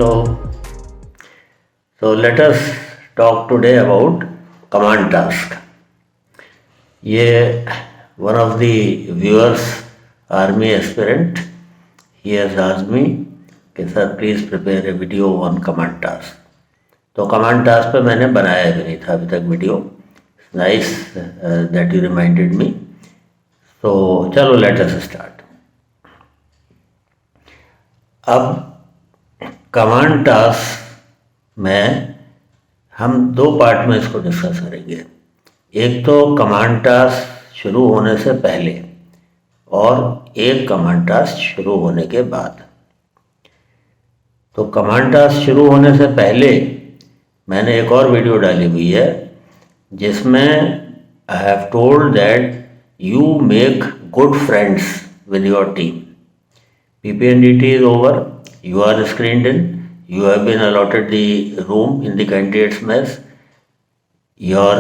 Hello. So let us talk today about command task. ये one of the viewers, army aspirant, he has asked me कि sir please prepare a video on command task. तो command task पे मैंने बनाया भी नहीं था अभी तक video. Nice that you reminded me. तो चलो लेट अस स्टार्ट. अब कमांड टास्क में हम दो पार्ट में इसको डिस्कस करेंगे. एक तो कमांड टास्क शुरू होने से पहले और एक कमांड टास्क शुरू होने के बाद. तो कमांड टास्क शुरू होने से पहले मैंने एक और वीडियो डाली हुई है जिसमें I have told that you make good friends with your team. PPNDT is over. You are screened in. You have been allotted the room in the candidates mess. Your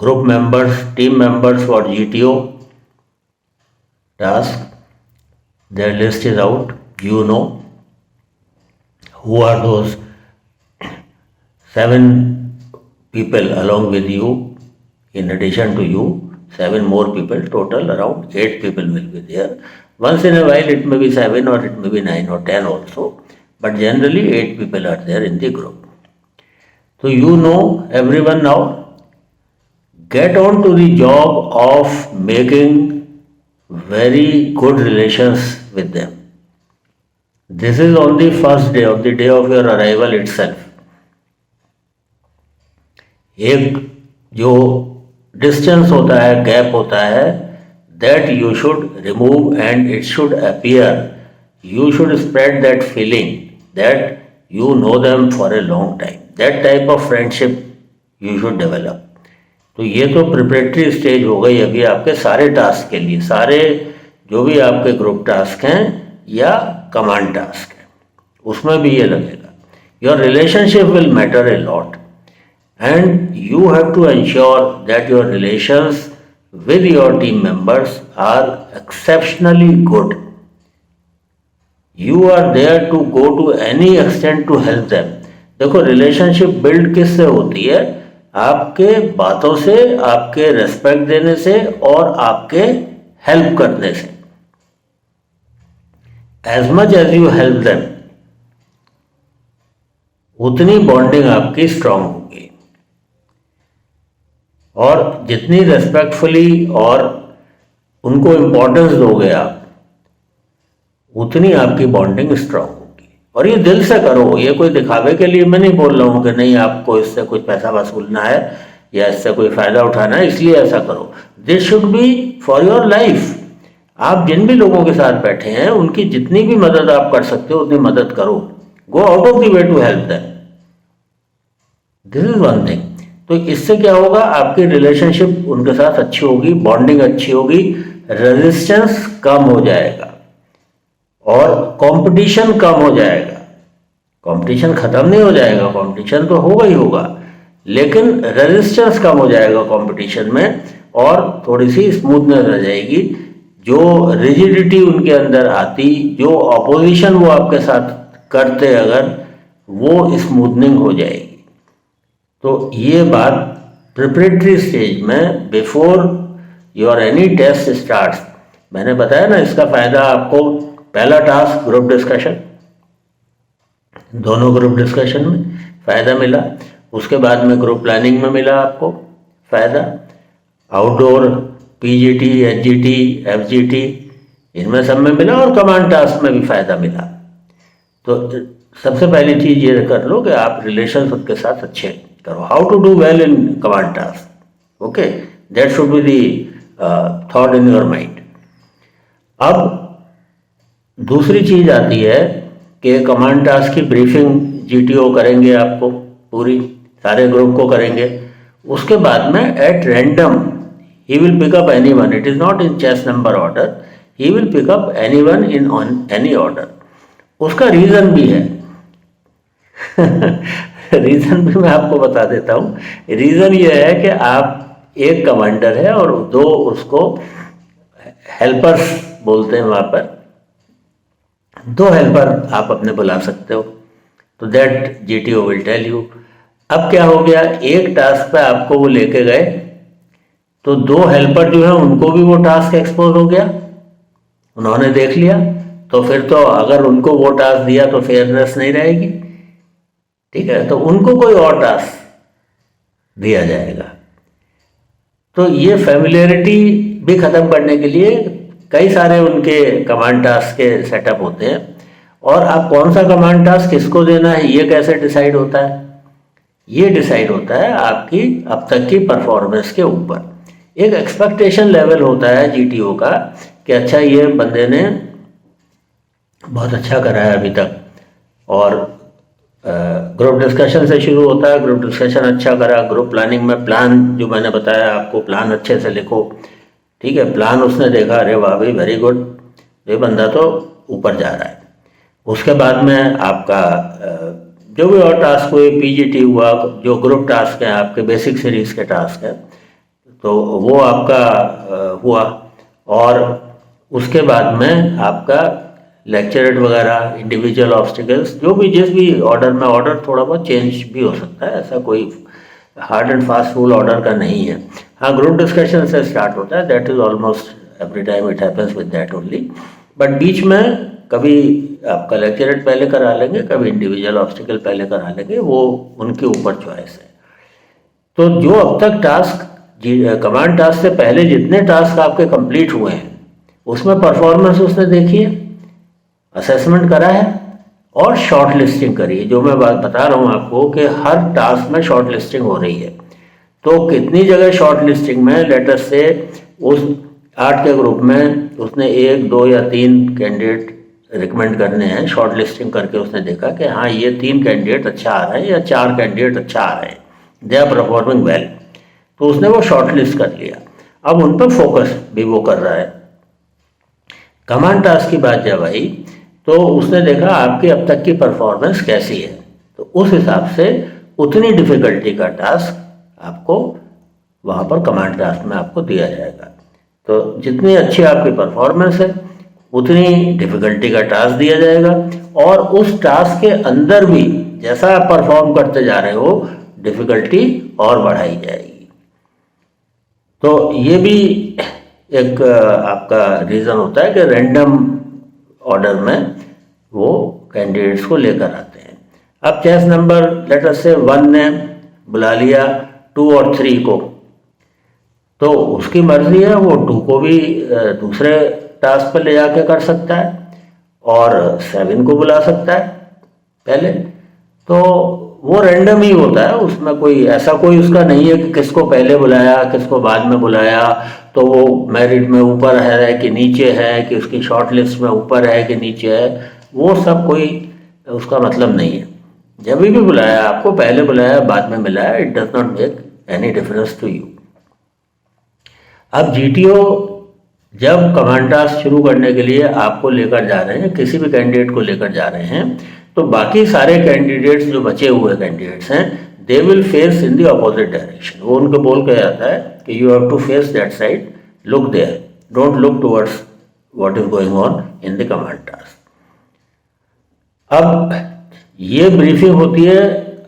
group members, team members for GTO task, their list is out. You know who are those 7 people along with you. In addition to you, 7 more people, total around 8 people will be there. Once in a while it may be 7 or it may be 9 or 10 also, but generally 8 people are there in the group. So you know everyone now. Get on to the job of making very good relations with them. This is on the first day, of the day of your arrival itself. एक जो distance होता है, gap होता है, that you should remove and it should appear. You should spread that feeling that you know them for a long time. That type of friendship you should develop. तो ये तो preparatory stage हो गई अभी आपके सारे टास्क के लिए. सारे जो भी आपके ग्रुप टास्क हैं या कमांड टास्क हैं उसमें भी ये लगेगा. Your relationship will matter a lot and you have to ensure that your relations with your team members are exceptionally good. You are there to go to any extent to help them. देखो relationship build किससे होती है? आपके बातों से, आपके respect देने से और आपके हेल्प करने से. As much as you help them, उतनी बॉन्डिंग आपकी स्ट्रांग होगी. और जितनी रेस्पेक्टफुली और उनको इम्पोर्टेंस दोगे आप उतनी आपकी बॉन्डिंग स्ट्रांग होगी. और ये दिल से करो. ये कोई दिखावे के लिए मैं नहीं बोल रहा हूँ कि नहीं आपको इससे कुछ पैसा वसूलना है या इससे कोई फ़ायदा उठाना है इसलिए ऐसा करो. This should be for your life. आप जिन भी लोगों के साथ बैठे हैं उनकी जितनी भी मदद आप कर सकते हो उतनी मदद करो. Go out of the way to help them. This is one thing. तो इससे क्या होगा? आपकी रिलेशनशिप उनके साथ अच्छी होगी, बॉन्डिंग अच्छी होगी, रेजिस्टेंस कम हो जाएगा और कंपटीशन कम हो जाएगा. कंपटीशन खत्म नहीं हो जाएगा, कंपटीशन तो होगा ही होगा, लेकिन रेजिस्टेंस कम हो जाएगा कंपटीशन में और थोड़ी सी स्मूथनेस रह जाएगी. जो रिजिडिटी उनके अंदर आती, जो ऑपोजिशन वो आपके साथ करते अगर, वो स्मूथनिंग हो जाएगी. तो ये बात प्रिपरेटरी स्टेज में before your any test starts मैंने बताया ना. इसका फ़ायदा आपको पहला टास्क ग्रुप डिस्कशन, दोनों ग्रुप डिस्कशन में फ़ायदा मिला. उसके बाद में ग्रुप प्लानिंग में मिला आपको फ़ायदा. आउटडोर PGT, HGT, FGT इनमें सब में मिला और कमांड टास्क में भी फ़ायदा मिला. तो सबसे पहली चीज़ ये कर लो कि आप रिलेशन उनके साथ अच्छे करो. How to do well in command task. Okay, that should be the thought in your mind. अब दूसरी चीज़ आती है कि कमांड टास्क की ब्रीफिंग GTO करेंगे आपको पूरी, सारे ग्रुप को करेंगे. उसके बाद में at random he will pick up any one. It is not in chest number order. He will pick up any one in on any order. उसका रीज़न भी है. रीज़न भी मैं आपको बता देता हूँ. रीज़न ये है कि आप एक कमांडर है और 2 उसको हेल्पर्स बोलते हैं. वहाँ पर 2 हेल्पर आप अपने बुला सकते हो. तो that GTO will tell you. अब क्या हो गया, एक टास्क पे आपको वो लेके गए तो दो हेल्पर जो है उनको भी वो टास्क एक्सपोज हो गया, उन्होंने देख लिया, तो फिर तो अगर उनको वो टास्क दिया तो फेयरनेस नहीं रहेगी, ठीक है, तो उनको कोई और टास्क दिया जाएगा। तो ये फेमिलियरिटी भी ख़त्म करने के लिए कई सारे उनके कमांड टास्क के सेटअप होते हैं, और आप कौन सा कमांड टास्क किसको देना है ये कैसे डिसाइड होता है, ये डिसाइड होता है आपकी अब तक की परफॉर्मेंस के ऊपर। एक एक्सपेक्टेशन लेवल होता है जीटीओ का कि अच्छा ये बंदे ने बहुत अच्छा करा है अभी तक, और ग्रुप डिस्कशन से शुरू होता है, ग्रुप डिस्कशन अच्छा करा, ग्रुप प्लानिंग में प्लान जो मैंने बताया आपको, प्लान अच्छे से लिखो, ठीक है, प्लान उसने देखा, अरे वाह भाई वेरी गुड, ये बंदा तो ऊपर जा रहा है। उसके बाद में आपका जो भी और टास्क हुए, पीजीटी हुआ, जो ग्रुप टास्क हैं आपके, बेसिक सीरीज के टास्क हैं, तो वो आपका हुआ, और उसके बाद में आपका लेक्चरेट वगैरह, इंडिविजुअल ऑब्स्टिकल्स, जो भी जिस भी ऑर्डर में, ऑर्डर थोड़ा बहुत चेंज भी हो सकता है, ऐसा कोई hard and fast rule order का नहीं है। हाँ, ग्रुप डिस्कशन से स्टार्ट होता है, that is almost every time it happens with that only, but बीच में कभी आपका लेक्चरेट पहले करा लेंगे, कभी इंडिविजुअल ऑब्स्टिकल पहले करा लेंगे, वो उनके ऊपर चॉइस है। तो जो अब तक टास्क कमांड टास्क से पहले जितने टास्क आपके कंप्लीट हुए हैं उसमें परफॉर्मेंस उसने देखी है, असेसमेंट करा है और शॉर्ट लिस्टिंग करी है। जो मैं बात बता रहा हूँ आपको कि हर टास्क में शॉर्ट लिस्टिंग हो रही है, तो कितनी जगह शॉर्ट लिस्टिंग में लेटर से उस 8 के ग्रुप में उसने 1, 2 या 3 कैंडिडेट रिकमेंड करने हैं, शॉर्ट लिस्टिंग करके उसने देखा कि हाँ ये 3 कैंडिडेट अच्छा आ रहे हैं या 4 कैंडिडेट अच्छा आ रहे हैं, दे आर परफॉर्मिंग वेल, तो उसने वो शॉर्ट लिस्ट कर लिया। अब उन पर फोकस भी वो कर रहा है। कमांड टास्क की बात जब आई तो उसने देखा आपकी अब तक की परफॉर्मेंस कैसी है, तो उस हिसाब से उतनी डिफिकल्टी का टास्क आपको वहाँ पर कमांड टास्क में आपको दिया जाएगा। तो जितनी अच्छी आपकी परफॉर्मेंस है उतनी डिफिकल्टी का टास्क दिया जाएगा, और उस टास्क के अंदर भी जैसा आप परफॉर्म करते जा रहे हो डिफिकल्टी और बढ़ाई जाएगी। तो ये भी एक आपका रीज़न होता है कि रैंडम ऑर्डर में वो कैंडिडेट्स को लेकर आते हैं। अब चेस नंबर लेटर से 1 ने बुला लिया 2 और 3 को, तो उसकी मर्जी है, वो 2 को भी दूसरे टास्क पर ले जाके कर सकता है और 7 को बुला सकता है पहले, तो वो रैंडम ही होता है, उसमें कोई ऐसा कोई उसका नहीं है कि किसको पहले बुलाया किसको बाद में बुलाया, तो वो मेरिट में ऊपर है कि नीचे है, कि उसकी शॉर्ट लिस्ट में ऊपर है कि नीचे है, वो सब कोई उसका मतलब नहीं है। जब भी बुलाया आपको, पहले बुलाया बाद में मिलाया, it does not make any difference to you. अब जीटीओ जब कमांड टास्क शुरू करने के लिए आपको लेकर जा रहे हैं, किसी भी कैंडिडेट को लेकर जा रहे हैं, तो बाकी सारे कैंडिडेट्स जो बचे हुए कैंडिडेट्स हैं they will face in the opposite direction. वो उनको बोल के जाता है कि you have to face that side, look there, don't look towards what is going on in the command task. अब ये ब्रीफिंग होती है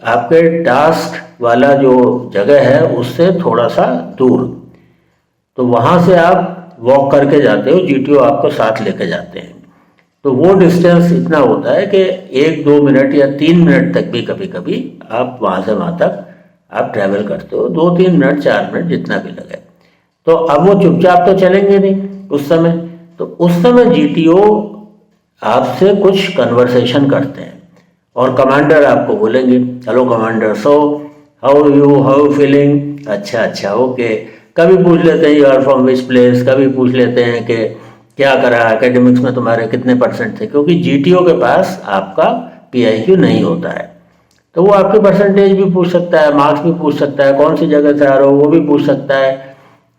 आपके टास्क वाला जो जगह है उससे थोड़ा सा दूर, तो वहाँ से आप वॉक करके जाते हो, जीटीओ आपको साथ लेके जाते हैं, तो वो डिस्टेंस इतना होता है कि 1-2 मिनट या 3 मिनट तक भी कभी कभी आप वहाँ से वहाँ तक आप ट्रैवल करते हो, 2-3 मिनट 4 मिनट जितना भी लगे। तो अब वो चुपचाप तो चलेंगे नहीं उस समय, तो उस समय जीटीओ आपसे कुछ कन्वर्सेशन करते हैं और कमांडर आपको बोलेंगे hello commander, so how feeling, अच्छा ओके, कभी पूछ लेते हैं you are from which place, कभी पूछ लेते हैं कि क्या करा एकेडमिक्स में तुम्हारे कितने परसेंट थे, क्योंकि जीटीओ के पास आपका पीआईक्यू नहीं होता है, तो वो आपके परसेंटेज भी पूछ सकता है, मार्क्स भी पूछ सकता है, कौन सी जगह से आ रहे हो वो भी पूछ सकता है,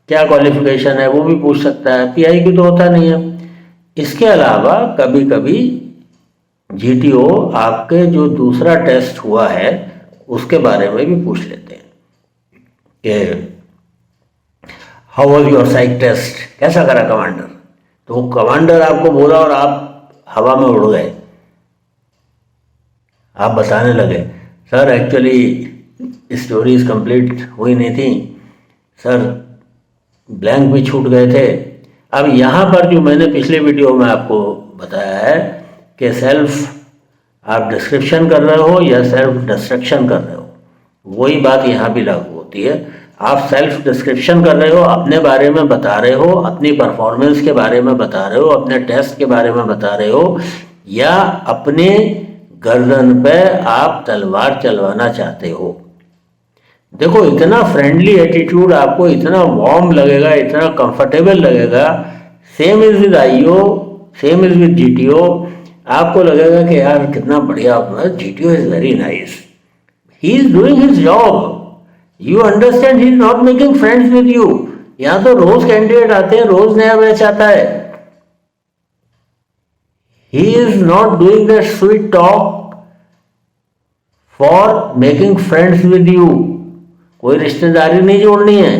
क्या क्वालिफिकेशन है वो भी पूछ सकता है, पीआईक्यू तो होता नहीं है। इसके अलावा कभी कभी जीटीओ आपके जो दूसरा टेस्ट हुआ है उसके बारे में भी पूछ लेते हैं कि how was your psych test, कैसा करा कमांडर, तो वो कमांडर आपको बोला और आप हवा में उड़ गए, आप बताने लगे सर एक्चुअली स्टोरीज कंप्लीट हुई नहीं थी सर, ब्लैंक भी छूट गए थे। अब यहाँ पर जो मैंने पिछले वीडियो में आपको बताया है कि सेल्फ आप डिस्क्रिप्शन कर रहे हो या सेल्फ डिस्ट्रक्शन कर रहे हो, वही बात यहाँ भी लागू होती है। आप सेल्फ डिस्क्रिप्शन कर रहे हो, अपने बारे में बता रहे हो, अपनी परफॉर्मेंस के बारे में बता रहे हो, अपने टेस्ट के बारे में बता रहे हो, या अपने गर्दन पे आप तलवार चलवाना चाहते हो। देखो इतना फ्रेंडली एटीट्यूड आपको इतना वार्म लगेगा, इतना कंफर्टेबल लगेगा। Same is with IO, same is with GTO. आपको लगेगा कि यार कितना बढ़िया, GTO is very nice, he is doing his job, you understand, he is not making friends with you. यहाँ तो रोज कैंडिडेट आते हैं, रोज नया बैच आता है। He is not doing that sweet talk for making friends with you. कोई रिश्तेदारी नहीं जोड़नी है,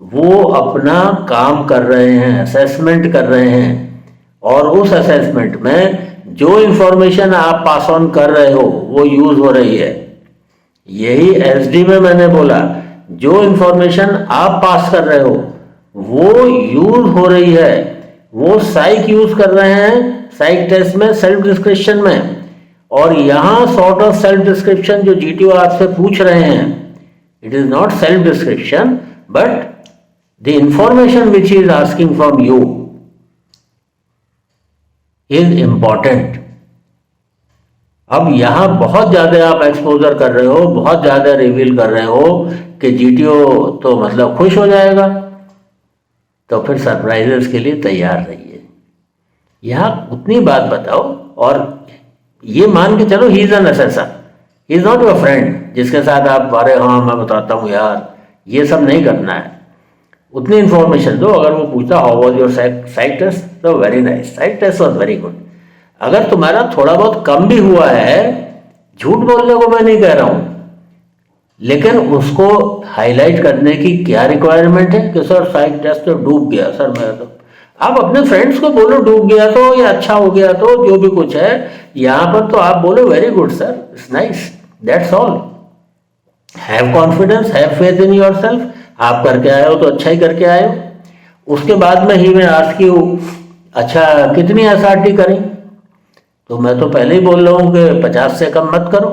वो अपना काम कर रहे हैं, असेसमेंट कर रहे हैं, और उस असेसमेंट में जो इंफॉर्मेशन आप पास ऑन कर रहे हो वो यूज हो रही है। यही एसडी में मैंने बोला, जो इंफॉर्मेशन आप पास कर रहे हो वो यूज हो रही है। वो साइक यूज कर रहे हैं साइक टेस्ट में, सेल्फ डिस्क्रिप्शन में, और यहां सॉर्ट ऑफ सेल्फ डिस्क्रिप्शन जो जीटीओ आपसे पूछ रहे हैं, it is not self description but the information which is asking from you is important. अब यहां बहुत ज्यादा आप एक्सपोजर कर रहे हो, बहुत ज्यादा रिवील कर रहे हो कि जीटीओ तो मतलब खुश हो जाएगा, तो फिर सरप्राइजेस के लिए तैयार रहिए। यहां उतनी बात बताओ, और ये मान के चलो he is an assessor, he is not your friend जिसके साथ आप अरे हाँ मैं बताता हूँ यार, ये सब नहीं करना है। उतनी इन्फॉर्मेशन दो। अगर वो पूछता how was your psych test, तो very nice, psych test was very good. अगर तुम्हारा थोड़ा बहुत कम भी हुआ है, झूठ बोलने को मैं नहीं कह रहा हूं, लेकिन उसको हाईलाइट करने की क्या रिक्वायरमेंट है कि सर साइक टेस्ट तो डूब गया सर, मैं तो आप अपने फ्रेंड्स को बोलो डूब गया तो, या अच्छा हो गया तो, जो भी कुछ है यहां पर तो आप बोलो very good sir, it's nice, that's all. Have confidence, have faith in yourself. आप करके आए हो तो अच्छा ही करके आए हो। उसके बाद में ही मैं आस्क यू, अच्छा कितनी एसआरटी करें, तो मैं तो पहले ही बोल रहा हूं कि 50 से कम मत करो।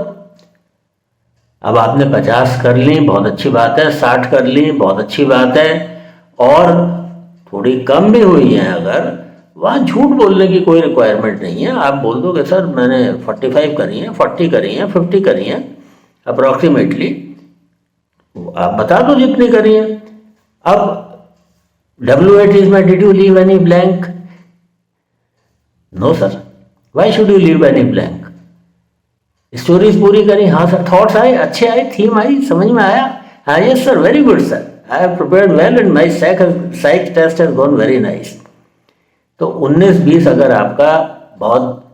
अब आपने 50 कर ली, बहुत अच्छी बात है, 60 कर ली, बहुत अच्छी बात है, और थोड़ी कम भी हुई है अगर, वहाँ झूठ बोलने की कोई रिक्वायरमेंट नहीं है। आप बोल दो कि सर मैंने 45 करी है, 40 करी है, 50 करी है अप्रॉक्सीमेटली, आप बता दो जितनी करी है। अब WATs में did you leave any blank? No sir, why should you leave any blank? Stories पूरी करी, हाँ सर, थॉट्स आए, अच्छे आए, थीम आई, समझ में आया, हाँ yes sir, very good sir, I have prepared well and my psych test has gone very nice. तो 19-20 अगर आपका बहुत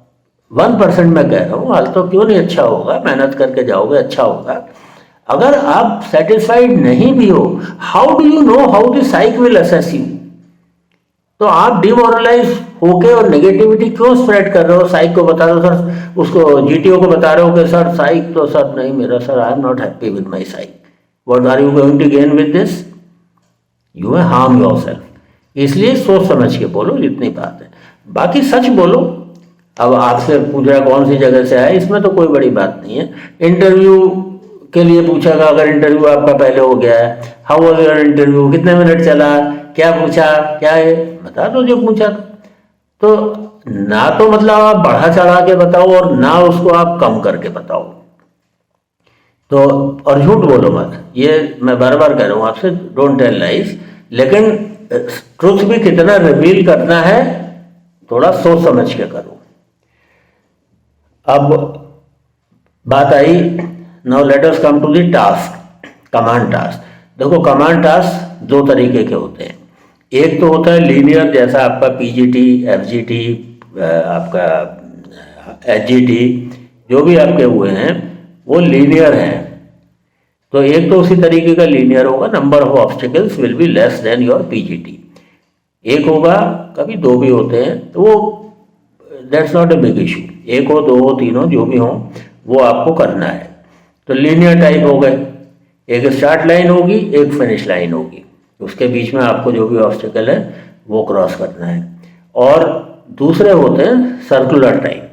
1% मैं कह रहा हूँ, हाल तो क्यों नहीं अच्छा होगा, मेहनत करके जाओगे अच्छा होगा। अगर आप सेटिस्फाइड नहीं भी हो, how do you know how the psych will assess you? तो आप डिमोरलाइज होके और नेगेटिविटी क्यों स्प्रेड कर रहे हो? साइक को बता दो सर, उसको जीटीओ को बता रहे हो कि सर साइक तो सर नहीं मेरा, sir I am not happy with my psych, what are you going to gain with this? You may harm yourself. इसलिए सोच समझ के बोलो, इतनी बात है, बाकी सच बोलो। अब आपसे पूछ रहा कौन सी जगह से आए, इसमें तो कोई बड़ी बात नहीं है। इंटरव्यू के लिए पूछेगा, अगर इंटरव्यू आपका पहले हो गया है, हाउ वाज योर इंटरव्यू, कितने मिनट चला, क्या पूछा, क्या है, बता दो जो पूछा। तो ना तो मतलब आप बढ़ा चढ़ा के बताओ, और ना उसको आप कम करके बताओ। तो और झूठ बोलो मत, ये मैं बार बार कह रहा हूँ आपसे, डोंट टेल लाइज। लेकिन ट्रुथ भी कितना रिवील करना है, थोड़ा सोच समझ के करो। अब बात आई, now let us come to the task, command task. देखो कमांड टास्क दो तरीके के होते हैं। एक तो होता है लीनियर, जैसा आपका पीजीटी, एफजीटी, आपका एचजीटी, जो भी आपके हुए हैं वो लीनियर हैं। तो एक तो उसी तरीके का लीनियर होगा, number of obstacles will be less than your PGT. एक होगा, कभी दो भी होते हैं, तो वो that's not a big issue, एक हो, दो हो, तीन हो, जो भी हो, वो आपको करना है। तो लीनियर टाइप हो गए, एक स्टार्ट लाइन होगी, एक फिनिश लाइन होगी, उसके बीच में आपको जो भी ऑब्स्टिकल है वो क्रॉस करना है। और दूसरे होते हैं सर्कुलर टाइप।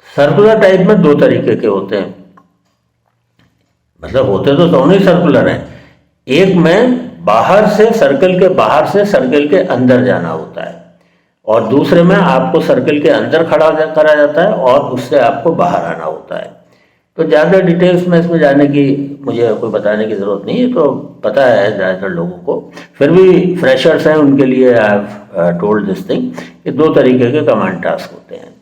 सर्कुलर टाइप में दो तरीके के होते हैं, मतलब होते तो दोनों ही सर्कुलर हैं। एक में बाहर से सर्कल के बाहर से सर्कल के अंदर जाना होता है, और दूसरे में आपको सर्कल के अंदर खड़ा करा जाता है और उससे आपको बाहर आना होता है। तो ज़्यादा डिटेल्स में इसमें जाने की मुझे कोई बताने की ज़रूरत नहीं है, तो पता है ज़्यादातर लोगों को। फिर भी फ्रेशर्स हैं उनके लिए I have told this thing कि दो तरीके के कमांड टास्क होते हैं।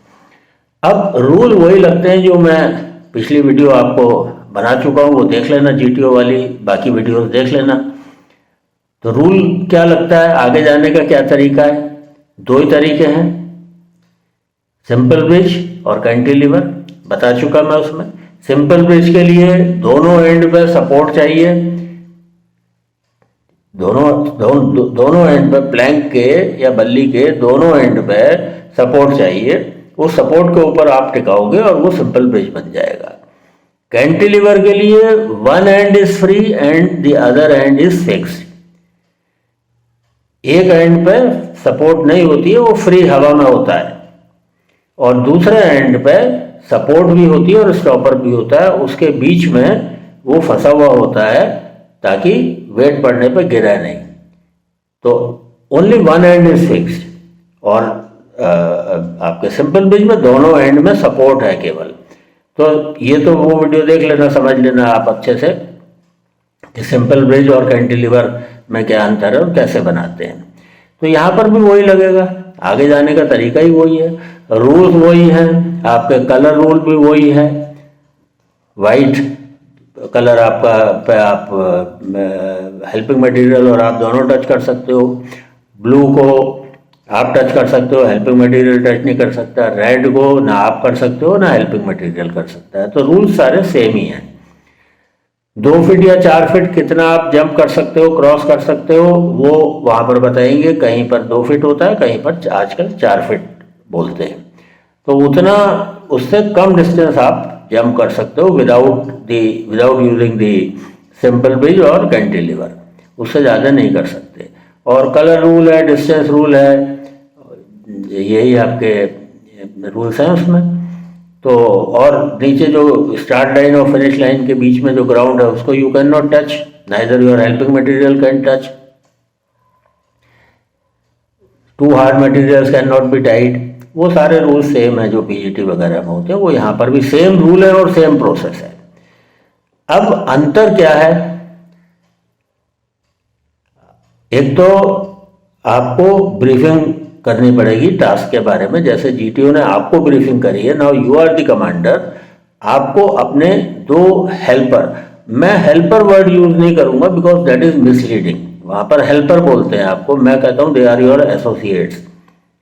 अब रूल वही लगते हैं जो मैं पिछली वीडियो आपको बना चुका हूँ, वो देख लेना, जीटीओ वाली बाकी वीडियोस देख लेना। तो रूल क्या लगता है, आगे जाने का क्या तरीका है? दो ही तरीके हैं, सिंपल ब्रिज और कैंटिलीवर, बता चुका मैं उसमें। सिंपल ब्रिज के लिए दोनों एंड पे सपोर्ट चाहिए, दोनों एंड पे, प्लैंक के या बल्ली के दोनों एंड पे सपोर्ट चाहिए। उस सपोर्ट के ऊपर आप टिकाओगे और वो सिंपल ब्रिज बन जाएगा। कैंटिलीवर के लिए one and is free and the other and is fixed. एक एंड पे सपोर्ट नहीं होती है, वो फ्री हवा में होता है, और दूसरे एंड पे सपोर्ट भी होती है और स्टॉपर भी होता है, उसके बीच में वो फंसा हुआ होता है ताकि वेट पड़ने पे गिरे नहीं। तो only one and is fixed, और आपके सिंपल ब्रिज में दोनों एंड में सपोर्ट है केवल। तो ये तो वो वीडियो देख लेना, समझ लेना आप अच्छे से कि सिंपल ब्रिज और कैंटिलीवर में क्या अंतर है और कैसे बनाते हैं। तो यहाँ पर भी वही लगेगा, आगे जाने का तरीका ही वही है, रूल्स वही हैं, आपके कलर रूल भी वही है। वाइट कलर आपका पे आप हेल्पिंग मटेरियल और आप दोनों टच कर सकते हो, ब्लू को आप टच कर सकते हो, हेल्पिंग मटेरियल टच नहीं कर सकता, रेड को ना आप कर सकते हो ना हेल्पिंग मटेरियल कर सकता है। तो रूल्स सारे सेम ही हैं। 2 फीट या 4 फीट कितना आप जंप कर सकते हो, क्रॉस कर सकते हो, वो वहाँ पर बताएंगे। कहीं पर 2 फीट होता है, कहीं पर आजकल 4 फीट बोलते हैं। तो उतना, उससे कम डिस्टेंस आप जंप कर सकते हो without using the simple bridge और कैंटिलीवर, उससे ज़्यादा नहीं कर सकते। और कलर रूल है, डिस्टेंस रूल है, यही आपके रूल्स हैं उसमें। तो और नीचे जो स्टार्ट लाइन और फिनिश लाइन के बीच में जो ग्राउंड है उसको you can not touch, neither your helping material can touch, 2 hard materials can not be Tide. वो सारे रूल सेम है जो पीजीटी वगैरह में होते हैं, वो यहाँ पर भी सेम रूल है और सेम प्रोसेस है। अब अंतर क्या है? एक तो आपको ब्रीफिंग करनी पड़ेगी टास्क के बारे में, जैसे जीटीओ ने आपको ब्रीफिंग करी है। Now you are the commander, आपको अपने 2 हेल्पर, मैं हेल्पर वर्ड यूज नहीं करूंगा बिकॉज दैट इज मिसलीडिंग, वहां पर हेल्पर बोलते हैं आपको, मैं कहता हूं दे आर योर एसोसिएट्स,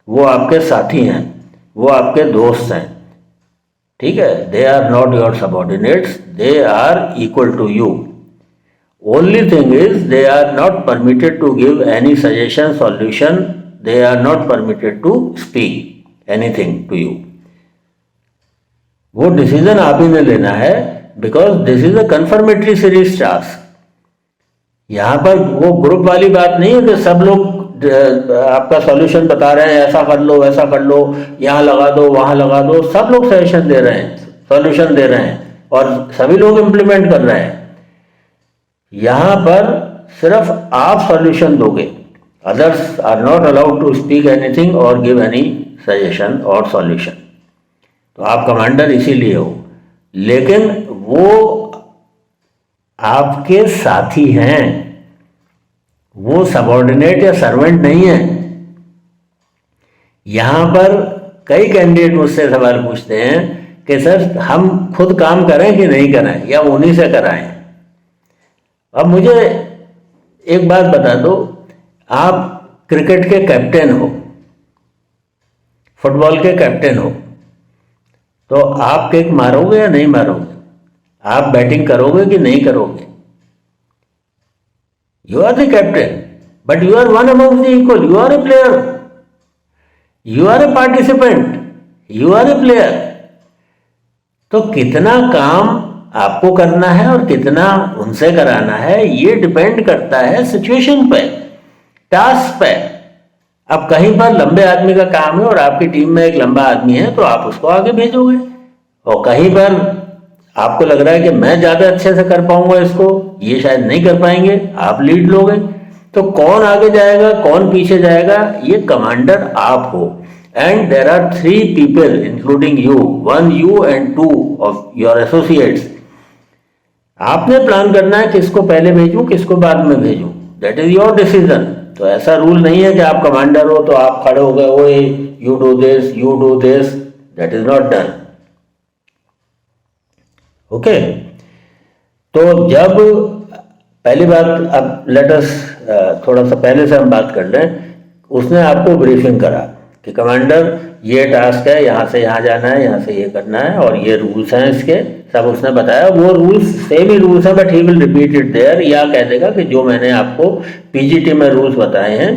वो आपके साथी हैं, वो आपके दोस्त हैं, ठीक है। They are not your subordinates, they are equal to you. Only thing is they are not permitted to give any suggestion, solution. They are not permitted to speak anything to you. वो decision आप ही ने लेना है because this is a confirmatory series task. यहाँ पर वो group वाली बात नहीं है कि सब लोग आपका सॉल्यूशन बता रहे हैं, ऐसा कर लो वैसा कर लो, यहाँ लगा दो वहाँ लगा दो, सब लोग सजेशन दे रहे हैं, सॉल्यूशन दे रहे हैं और सभी लोग इम्प्लीमेंट कर रहे हैं। यहां पर सिर्फ आप सॉल्यूशन दोगे, others are not allowed to speak anything और गिव एनी सजेशन और सॉल्यूशन। तो आप कमांडर इसीलिए हो, लेकिन वो आपके साथी हैं, वो सबऑर्डिनेट या सर्वेंट नहीं है। यहां पर कई कैंडिडेट मुझसे सवाल पूछते हैं कि सर हम खुद काम करें कि नहीं करें या उन्हीं से कराएं। अब मुझे एक बात बता दो, आप क्रिकेट के कैप्टन हो, फुटबॉल के कैप्टन हो, तो आप किक मारोगे या नहीं मारोगे? आप बैटिंग करोगे कि नहीं करोगे? You are the captain but you are one among the equal, you are a player, you are a participant, you are a player. तो कितना काम आपको करना है और कितना उनसे कराना है, ये डिपेंड करता है सिचुएशन पे, टास्क पे। अब कहीं पर लंबे आदमी का काम है और आपकी टीम में एक लंबा आदमी है तो आप उसको आगे भेजोगे, और कहीं पर आपको लग रहा है कि मैं ज़्यादा अच्छे से कर पाऊंगा इसको, ये शायद नहीं कर पाएंगे, आप लीड लोगे। तो कौन आगे जाएगा कौन पीछे जाएगा, ये कमांडर आप हो। And there are 3 people including you, 1 you and 2 of your associates। आपने प्लान करना है किसको पहले भेजूं किसको बाद में भेजूं, दैट इज योर डिसीजन। तो ऐसा रूल नहीं है कि आप कमांडर हो तो आप खड़े हो गए, ओए you do this, that is not done. Okay, तो जब पहली बात, अब लेट अस थोड़ा सा पहले से हम बात कर लें। उसने आपको ब्रीफिंग करा कि कमांडर ये टास्क है, यहाँ से यहाँ जाना है, यहाँ से ये करना है, और ये रूल्स हैं इसके, सब उसने बताया। वो रूल्स सेम ही रूल्स हैं, but he will repeat it there, या कह देगा कि जो मैंने आपको पीजीटी में रूल्स बताए हैं,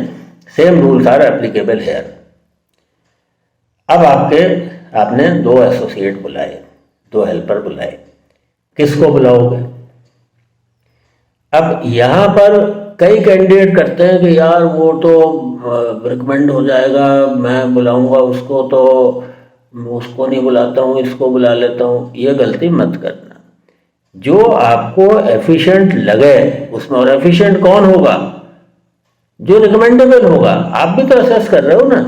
same rules are applicable here. अब आपने 2 एसोसिएट बुलाए, 2 हेल्पर बुलाए, किसको बुलाओगे? अब यहाँ पर कई कैंडिडेट करते हैं कि यार वो तो रिकमेंड हो जाएगा, मैं बुलाऊंगा उसको, तो उसको नहीं बुलाता हूँ, इसको बुला लेता हूँ। ये गलती मत करना। जो आपको एफिशिएंट लगे उसमें, और एफिशिएंट कौन होगा? जो रिकमेंडेबल होगा। आप भी तो असेस कर रहे हो ना,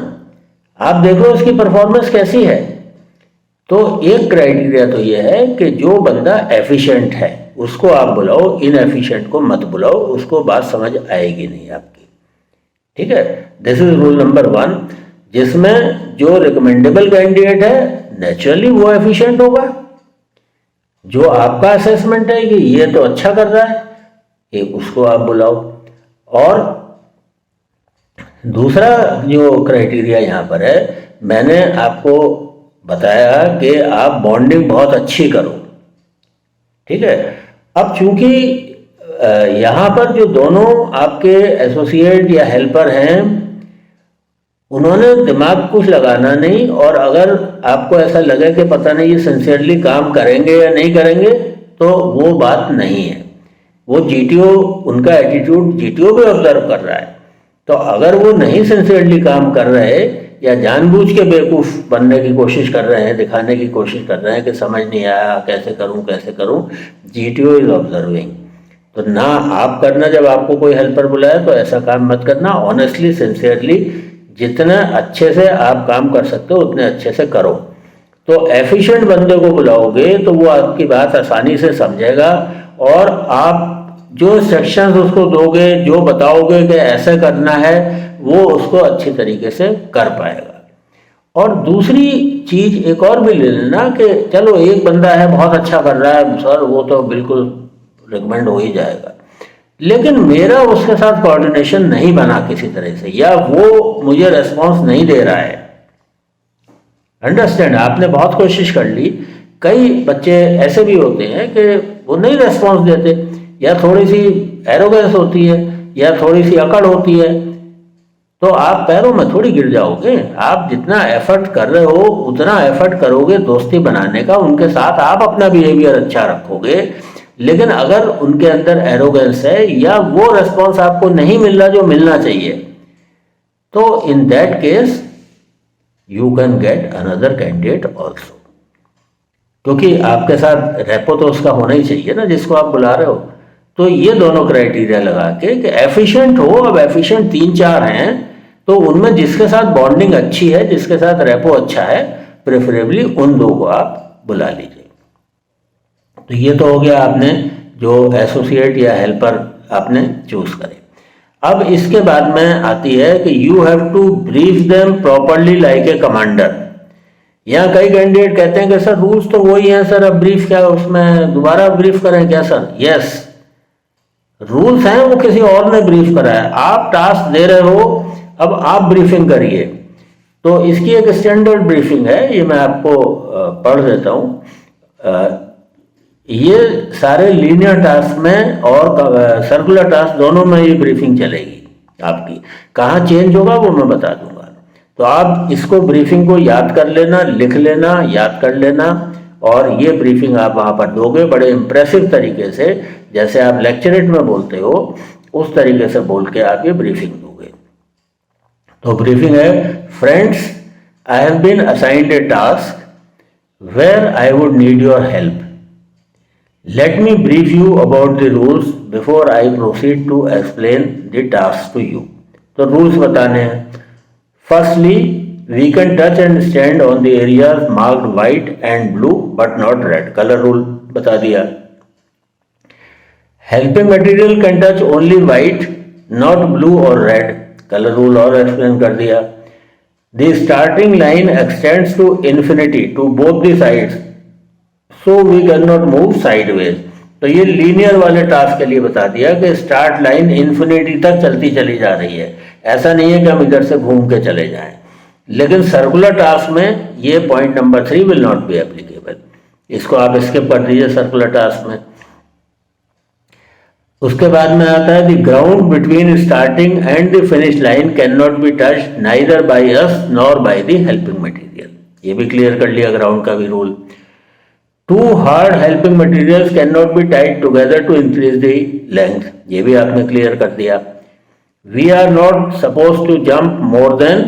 आप देख लो उसकी परफॉर्मेंस कैसी है। तो एक क्राइटेरिया तो ये है कि जो बंदा एफिशिएंट है उसको आप बुलाओ, इनएफिशिएंट को मत बुलाओ, उसको बात समझ आएगी नहीं आपकी। ठीक है, दिस इज रूल नंबर 1, जिसमें जो रिकमेंडेबल कैंडिडेट है नेचुरली वो एफिशिएंट होगा। जो आपका असेसमेंट है कि ये तो अच्छा कर रहा है, ये उसको आप बुलाओ। और दूसरा जो क्राइटेरिया यहाँ पर है, मैंने आपको बताया कि आप बॉन्डिंग बहुत अच्छी करो। ठीक है, अब चूंकि यहाँ पर जो दोनों आपके एसोसिएट या हेल्पर हैं, उन्होंने दिमाग कुछ लगाना नहीं, और अगर आपको ऐसा लगे कि पता नहीं ये सिंसियरली काम करेंगे या नहीं करेंगे, तो वो बात नहीं है। वो जीटीओ, उनका एटीट्यूड जीटीओ भी ऑब्जर्व कर रहा है। तो अगर वो नहीं सिंसियरली काम कर रहे या जानबूझ के बेवकूफ़ बनने की कोशिश कर रहे हैं, दिखाने की कोशिश कर रहे हैं कि समझ नहीं आया कैसे करूं, जीटीओ इज ऑब्जर्विंग। तो ना आप करना, जब आपको कोई हेल्पर बुलाए तो ऐसा काम मत करना। ऑनेस्टली, सिंसियरली, जितना अच्छे से आप काम कर सकते हो उतने अच्छे से करो। तो एफिशिएंट बंदे को बुलाओगे तो वो आपकी बात आसानी से समझेगा, और आप जो इंस्ट्रक्शंस उसको दोगे, जो बताओगे कि ऐसे करना है, वो उसको अच्छी तरीके से कर पाएगा। और दूसरी चीज एक और भी ले लेना कि चलो एक बंदा है बहुत अच्छा कर रहा है सर, वो तो बिल्कुल रिकमेंड हो ही जाएगा, लेकिन मेरा उसके साथ कोऑर्डिनेशन नहीं बना किसी तरह से, या वो मुझे रेस्पॉन्स नहीं दे रहा है। अंडरस्टैंड, आपने बहुत कोशिश कर ली, कई बच्चे ऐसे भी होते हैं कि वो नहीं रेस्पॉन्स देते, या थोड़ी सी एरोगेंस होती है, या थोड़ी सी अकड़ होती है, तो आप पैरों में थोड़ी गिर जाओगे। आप जितना एफर्ट कर रहे हो उतना एफर्ट करोगे दोस्ती बनाने का, उनके साथ आप अपना बिहेवियर अच्छा रखोगे। लेकिन अगर उनके अंदर एरोगेंस है या वो रेस्पॉन्स आपको नहीं मिल रहा जो मिलना चाहिए, तो in that case you can get another candidate also, क्योंकि आपके साथ रेपो तो उसका होना ही चाहिए ना जिसको आप बुला रहे हो। तो ये दोनों क्राइटेरिया लगा के कि एफिशिएंट हो। अब एफिशिएंट 3-4 हैं, तो उनमें जिसके साथ बॉन्डिंग अच्छी है, जिसके साथ रेपो अच्छा है, प्रेफरेबली उन 2 को आप बुला लीजिए। तो ये तो हो गया आपने जो एसोसिएट या हेल्पर आपने चूज करे। अब इसके बाद में आती है कि you have to brief them properly like a commander. यहाँ कई कैंडिडेट कहते हैं कि सर रूल्स तो वही हैं सर, अब ब्रीफ क्या, उसमें दोबारा ब्रीफ करें क्या सर? यस, रूल्स हैं, वो किसी और ने ब्रीफ करा है, आप टास्क दे रहे हो, अब आप ब्रीफिंग करिए। तो इसकी एक स्टैंडर्ड ब्रीफिंग है, ये मैं आपको पढ़ देता हूँ। ये सारे लीनियर टास्क में और सर्कुलर टास्क दोनों में ये ब्रीफिंग चलेगी आपकी। कहाँ चेंज होगा वो मैं बता दूंगा। तो आप इसको ब्रीफिंग को याद कर लेना, लिख लेना, याद कर लेना, और ये ब्रीफिंग आप वहाँ पर दोगे बड़े इम्प्रेसिव तरीके से, जैसे आप लेक्चरेट में बोलते हो उस तरीके से बोल के आप ये ब्रीफिंग दोगे। तो ब्रीफिंग है, friends I have been assigned a task where I would need your help. Let me brief you about the rules before I proceed to explain the task to you. तो rules बताने हैं। Firstly we can touch and stand on the areas marked white and blue but not red, colour rule बता दिया। Helping material can touch only white not blue और red, colour rule और explain कर दिया। The starting line extends to infinity to both the sides so we can not move sideways. तो ये linear वाले task के लिए बता दिया कि स्टार्ट लाइन इन्फिनिटी तक चलती चली जा रही है, ऐसा नहीं है कि हम इधर से घूम के चले जाएं। लेकिन सर्कुलर टास्क में ये point number 3 will not be applicable, इसको आप स्किप कर दीजिए सर्कुलर टास्क में। उसके बाद में आता है the ground between starting and the finish line can not be touched neither by us nor by the helping material, ये भी क्लियर कर लिया ग्राउंड का भी rule. Two hard helping materials can not be tied together to increase the length, ये भी आपने clear कर दिया। We are not suppose to jump more than,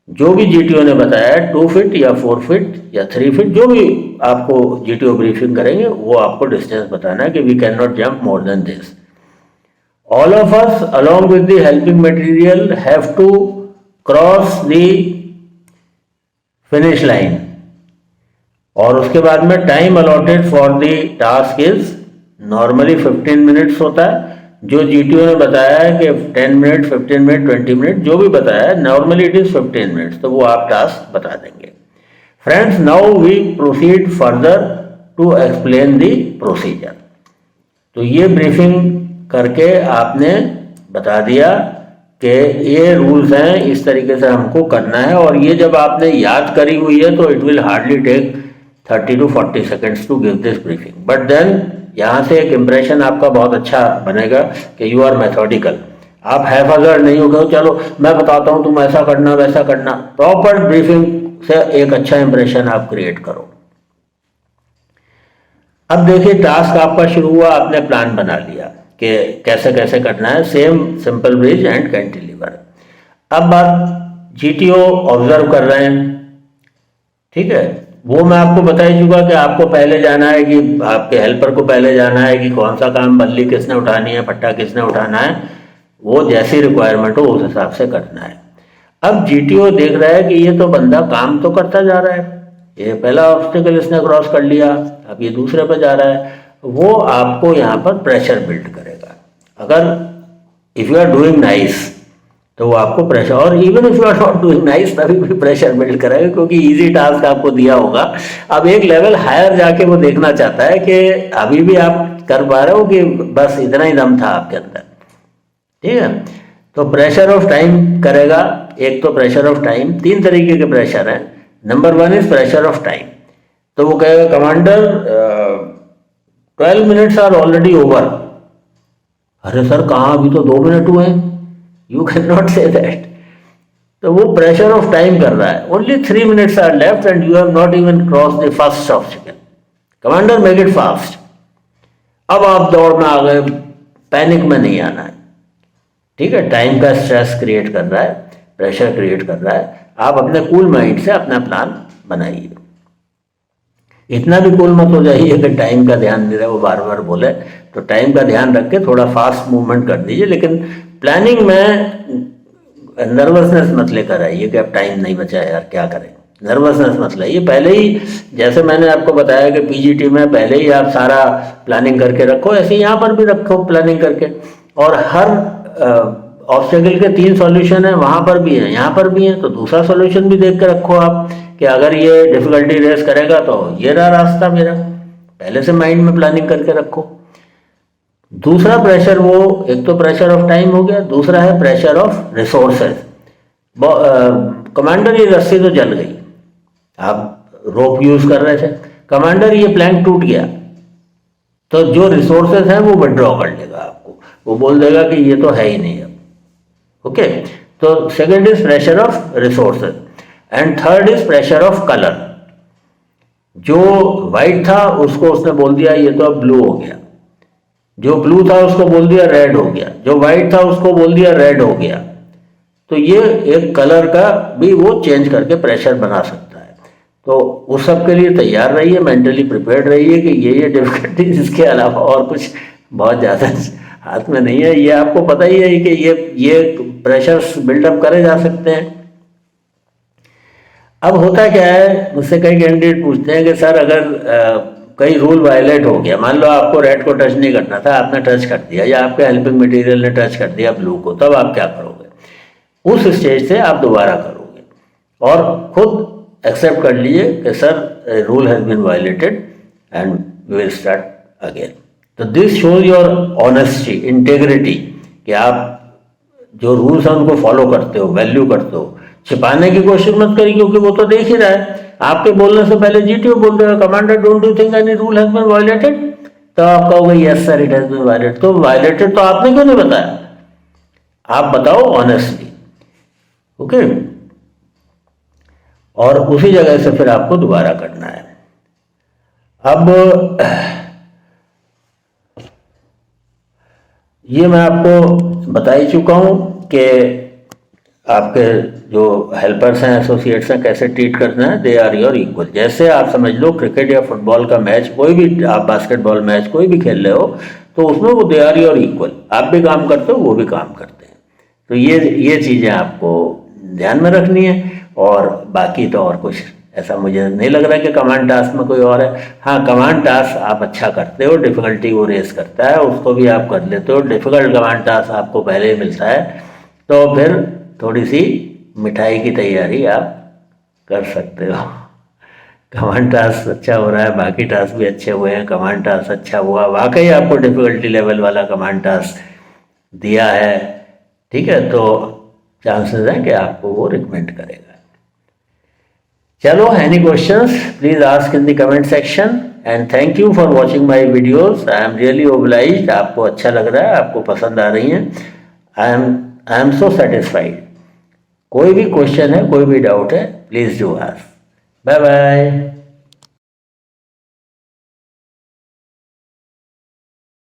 जो भी जीटीओ ने बताया 2 फीट या 4 फीट या 3 फीट, जो भी आपको जीटीओ ब्रीफिंग करेंगे वो आपको डिस्टेंस बताना है कि we can not jump more than this. All of us along with the helping material have to cross the finish line. और उसके बाद में time allotted for the task is normally 15 minutes होता है, जो जीटीओ ने बताया है कि 10 मिनट 15 मिनट 20 मिनट जो भी बताया है, नॉर्मली इट इज 15 मिनट्स, तो वो आप टास्क बता देंगे। Friends now we proceed further to explain the procedure. तो ये ब्रीफिंग करके आपने बता दिया कि ये रूल्स हैं, इस तरीके से हमको करना है, और ये जब आपने याद करी हुई है तो it will hardly take 30 to 40 seconds to give this briefing, but then यहाँ से एक इम्प्रेशन आपका बहुत अच्छा बनेगा कि यू आर मेथोडिकल, आप हैफजर नहीं हो गए चलो मैं बताता हूँ तुम ऐसा करना वैसा करना। प्रॉपर ब्रीफिंग से एक अच्छा इम्प्रेशन आप क्रिएट करो। अब देखिए टास्क आपका शुरू हुआ, आपने प्लान बना लिया कि कैसे कैसे करना है, same simple bridge and cantilever. अब आप जीटीओ ऑब्जर्व कर रहे हैं, ठीक है, वो मैं आपको बता ही चुका कि आपको पहले जाना है कि आपके हेल्पर को पहले जाना है कि कौन सा काम बल्ली किसने उठानी है, पट्टा किसने उठाना है, वो जैसी रिक्वायरमेंट हो उस हिसाब से करना है। अब जीटीओ देख रहा है कि ये तो बंदा काम तो करता जा रहा है, ये पहला ऑब्स्टिकल इसने क्रॉस कर लिया, अब ये दूसरे पे जा रहा है, वो आपको यहाँ पर प्रेशर बिल्ड करेगा। अगर if you are doing nice तो वो आपको प्रेशर, और even if you are not doing nice तभी भी प्रेशर बिल्ड करेगा, क्योंकि इजी टास्क आपको दिया होगा। अब एक लेवल हायर जाके वो देखना चाहता है कि अभी भी आप कर पा रहे हो कि बस इतना ही दम था आपके अंदर, ठीक है। तो प्रेशर ऑफ टाइम करेगा, एक तो प्रेशर ऑफ टाइम, 3 तरीके के प्रेशर है। Number 1 is pressure of time, तो वो कहेगा commander 12 minutes are already over. अरे सर कहाँ, अभी तो 2 मिनट हुए हैं, you can not say that. तो वो प्रेशर ऑफ टाइम कर रहा है, only 3 minutes are left and you have not even cross the first obstacle, commander make it fast. अब आप दौड़ में आ गए, पैनिक में नहीं आना है, ठीक है। टाइम का स्ट्रेस क्रिएट कर रहा है, प्रेशर क्रिएट कर रहा है, आप अपने कूल माइंड से अपना प्लान बनाइए। इतना भी कूल मत हो जाइए कि टाइम का ध्यान नहीं रहे, वो बार बार बोले, तो टाइम का ध्यान रख के थोड़ा फास्ट मूवमेंट कर दीजिए, लेकिन प्लानिंग में नर्वसनेस मत लेकर आइए कि अब टाइम नहीं बचा है यार क्या करें, नर्वसनेस मत लाइए। पहले ही जैसे मैंने आपको बताया कि पीजीटी में पहले ही आप सारा प्लानिंग करके रखो, ऐसे यहाँ पर भी रखो प्लानिंग करके, और हर ऑब्स्टेकल के 3 सॉल्यूशन है, वहाँ पर भी है यहाँ पर भी है, तो दूसरा सॉल्यूशन भी देख कर रखो आप कि अगर ये डिफिकल्टी रेस करेगा तो ये रहा रास्ता मेरा, पहले से माइंड में प्लानिंग करके रखो। दूसरा प्रेशर, वो एक तो प्रेशर ऑफ टाइम हो गया, दूसरा है प्रेशर ऑफ रिसोर्सेज। कमांडर ये रस्सी तो जल गई, आप रोप यूज कर रहे थे, कमांडर ये प्लैंक टूट गया, तो जो रिसोर्सेज हैं वो विड्रॉ कर लेगा आपको, वो बोल देगा कि ये तो है ही नहीं अब, ओके। तो second is pressure of resources and third is pressure of colour. जो वाइट था उसको उसने बोल दिया ये तो अब ब्लू हो गया, जो ब्लू था उसको बोल दिया रेड हो गया, जो वाइट था उसको बोल दिया रेड हो गया। तो ये एक कलर का भी वो चेंज करके प्रेशर बना सकता है। तो उस सब के लिए तैयार रहिए, मेंटली प्रिपेयर्ड रहिए कि ये डिफिकल्टीज, इसके अलावा और कुछ बहुत ज़्यादा हाथ में नहीं है। ये आपको पता ही है कि ये प्रेशर्स बिल्डअप करे जा सकते हैं। अब होता क्या है, मुझसे कई कैंडिडेट पूछते हैं कि सर अगर कई रूल वायलेट हो गया, मान लो आपको रेड को टच नहीं करना था, आपने टच कर दिया, या आपके हेल्पिंग मटेरियल ने टच कर दिया ब्लू को, तब आप क्या करोगे? उस स्टेज से आप दोबारा करोगे और खुद एक्सेप्ट कर लीजिए कि sir rule has been violated and we will start again. तो this shows your honesty, integrity, कि आप जो रूल्स हैं उनको फॉलो करते हो, वैल्यू करते हो। छिपाने की कोशिश मत करिए, क्योंकि वो तो देख ही रहा है। आपके बोलने से पहले जीटीओ बोल रहे हो commander don't you think any rule has been violated, तो आप कहोगे yes sir it has been violated. तो वायलेटेड तो आपने क्यों नहीं बताया? आप बताओ ऑनेस्टली, ओके। और उसी जगह से फिर आपको दोबारा करना है। अब ये मैं आपको बता ही चुका हूं कि आपके जो हेल्पर्स हैं, एसोसिएट्स हैं, कैसे ट्रीट करना है। They are your equal. जैसे आप समझ लो क्रिकेट या फुटबॉल का मैच, कोई भी आप बास्केटबॉल मैच कोई भी खेल रहे हो, तो उसमें वो दे आर योर इक्वल। आप भी काम करते हो, वो भी काम करते हैं। तो ये चीज़ें आपको ध्यान में रखनी है। और बाकी तो और कुछ ऐसा मुझे नहीं लग रहा कि कमांड टास्क में कोई और है। हाँ, कमांड टास्क आप अच्छा करते हो, डिफ़िकल्टी वो रेस करता है, उसको भी आप कर लेते हो। डिफ़िकल्ट कमांड टास्क आपको पहले ही मिलता है, तो फिर थोड़ी सी मिठाई की तैयारी आप कर सकते हो। कमांड टास्क अच्छा हो रहा है, बाकी टास्क भी अच्छे हुए हैं, कमांड टास्क अच्छा हुआ, वाकई आपको डिफ़िकल्टी लेवल वाला कमांड टास्क दिया है, ठीक है, तो चांसेस हैं कि आपको वो रिकमेंड करेगा। चलो, any questions please ask in the comment section and thank you for watching my videos. I am really obliged. आपको अच्छा लग रहा है, आपको पसंद आ रही हैं। I am so satisfied. कोई भी क्वेश्चन है, कोई भी डाउट है, please do ask. Bye bye.